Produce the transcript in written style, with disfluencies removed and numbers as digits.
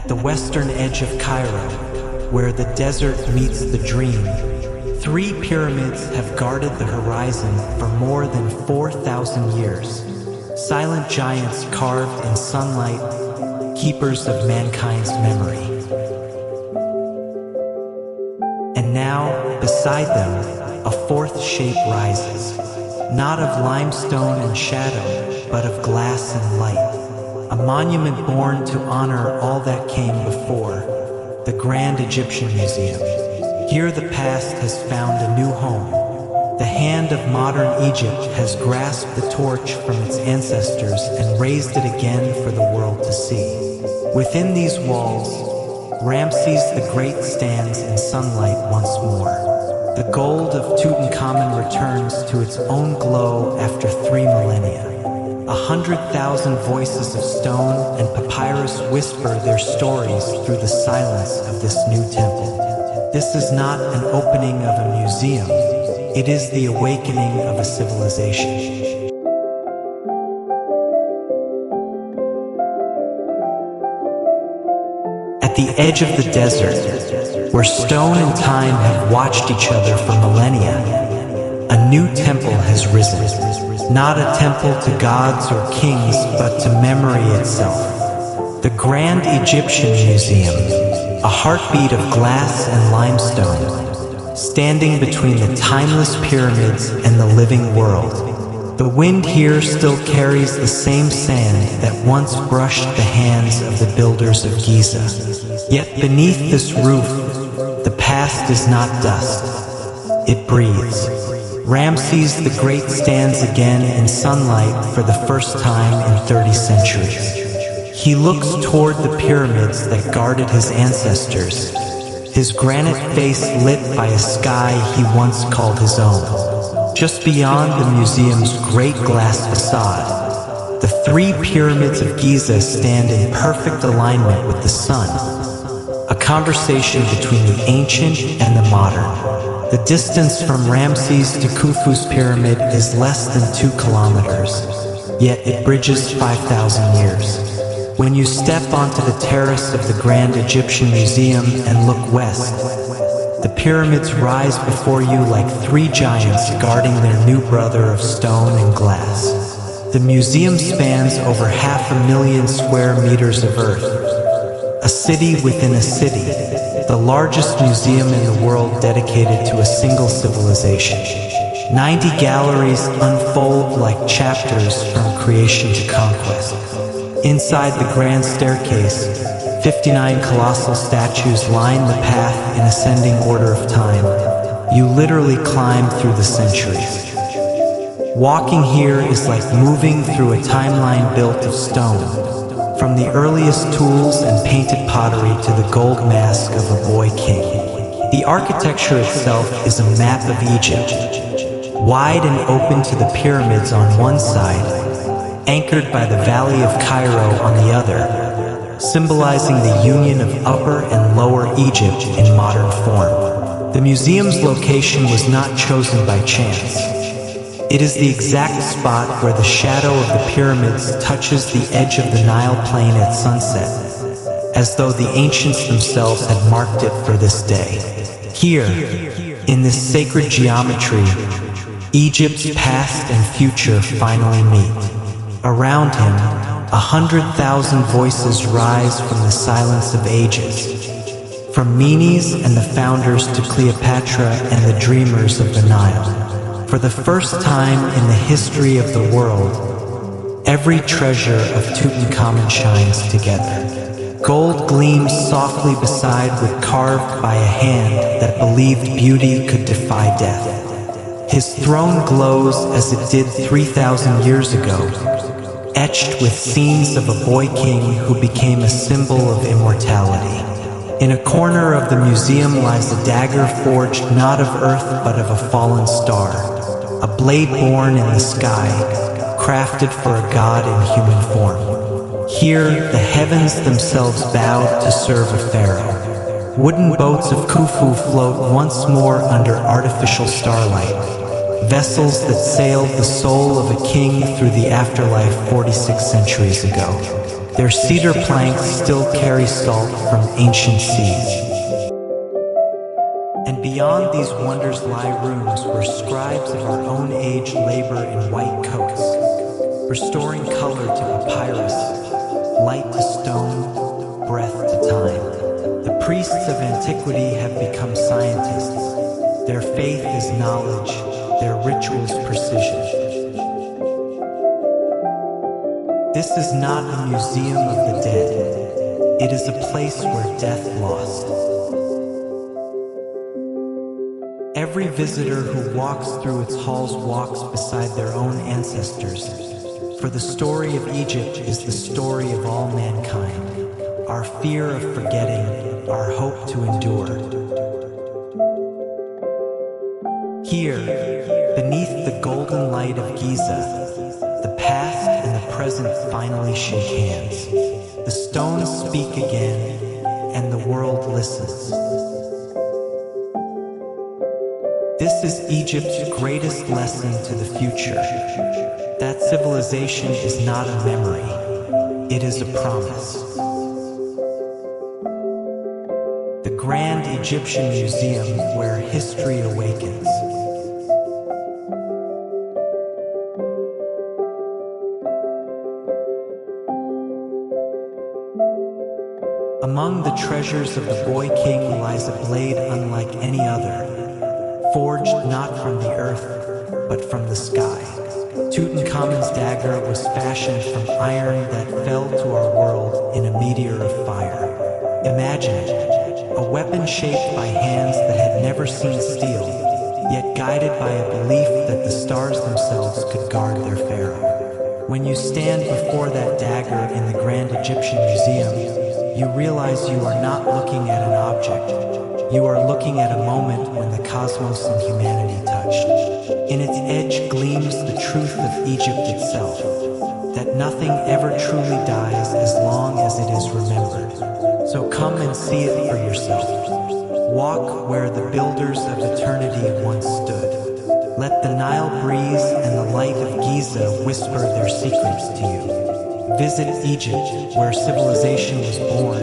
At the western edge of Cairo, where the desert meets the dream, 3 pyramids have guarded the horizon for more than 4,000 years. Silent giants carved in sunlight, keepers of mankind's memory. And now, beside them, a 4th shape rises, not of limestone and shadow, but of glass and light. A monument born to honor all that came before, the Grand Egyptian Museum. Here the past has found a new home. The hand of modern Egypt has grasped the torch from its ancestors and raised it again for the world to see. Within these walls, Ramses the Great stands in sunlight once more. The gold of Tutankhamun returns to its own glow after 3 millennia. 100,000 voices of stone and papyrus whisper their stories through the silence of this new temple. This is not an opening of a museum, it is the awakening of a civilization. At the edge of the desert, where stone and time have watched each other for millennia, a new temple has risen. Not a temple to gods or kings, but to memory itself. The Grand Egyptian Museum, a heartbeat of glass and limestone, standing between the timeless pyramids and the living world. The wind here still carries the same sand that once brushed the hands of the builders of Giza. Yet beneath this roof, the past is not dust. It breathes. Ramses the Great stands again in sunlight for the first time in 30 centuries. He looks toward the pyramids that guarded his ancestors, his granite face lit by a sky he once called his own. Just beyond the museum's great glass facade, the 3 pyramids of Giza stand in perfect alignment with the sun, a conversation between the ancient and the modern. The distance from Ramses to Khufu's pyramid is less than 2 kilometers, yet it bridges 5,000 years. When you step onto the terrace of the Grand Egyptian Museum and look west, the pyramids rise before you like 3 giants guarding their new brother of stone and glass. The museum spans over 500,000 square meters of earth, a city within a city, the largest museum in the world dedicated to a single civilization. 90 galleries unfold like chapters from creation to conquest. Inside the grand staircase, 59 colossal statues line the path in ascending order of time. You literally climb through the centuries. Walking here is like moving through a timeline built of stone, from the earliest tools and painted pottery to the gold mask of a boy king. The architecture itself is a map of Egypt, wide and open to the pyramids on one side, anchored by the Valley of Cairo on the other, symbolizing the union of Upper and Lower Egypt in modern form. The museum's location was not chosen by chance. It is the exact spot where the shadow of the pyramids touches the edge of the Nile plain at sunset, as though the ancients themselves had marked it for this day. Here, in this sacred geometry, Egypt's past and future finally meet. Around him, 100,000 voices rise from the silence of ages, from Menes and the founders to Cleopatra and the dreamers of the Nile. For the first time in the history of the world, every treasure of Tutankhamun shines together. Gold gleams softly beside wood carved by a hand that believed beauty could defy death. His throne glows as it did 3,000 years ago, etched with scenes of a boy king who became a symbol of immortality. In a corner of the museum lies a dagger forged not of earth but of a fallen star, a blade born in the sky, crafted for a god in human form. Here, the heavens themselves bowed to serve a pharaoh. Wooden boats of Khufu float once more under artificial starlight, vessels that sailed the soul of a king through the afterlife 46 centuries ago. Their cedar planks still carry salt from ancient seas. And beyond these wonders lie rooms where scribes of our own age labor in white coats, restoring color to papyrus, light to stone, breath to time. The priests of antiquity have become scientists. Their faith is knowledge, their rituals precision. This is not a museum of the dead. It is a place where death lost. Every visitor who walks through its halls walks beside their own ancestors. For the story of Egypt is the story of all mankind, our fear of forgetting, our hope to endure. Here, beneath the golden light of Giza, the past and the present finally shake hands. The stones speak again, and the world listens. This is Egypt's greatest lesson to the future. That civilization is not a memory, it is a promise. The Grand Egyptian Museum, where history awakens. Among the treasures of the Boy King lies a blade unlike any other, forged not from the earth, but from the sky. Tutankhamun's dagger was fashioned from iron that fell to our world in a meteor of fire. Imagine it, a weapon shaped by hands that had never seen steel, yet guided by a belief that the stars themselves could guard their pharaoh. When you stand before that dagger in the Grand Egyptian Museum, you realize you are not looking at an object. You are looking at a moment when the cosmos and humanity touched. In its edge gleams the truth of Egypt itself, that nothing ever truly dies as long as it is remembered. So come and see it for yourself. Walk where the builders of eternity once stood. Let the Nile breeze and the light of Giza whisper their secrets to you. Visit Egypt, where civilization was born,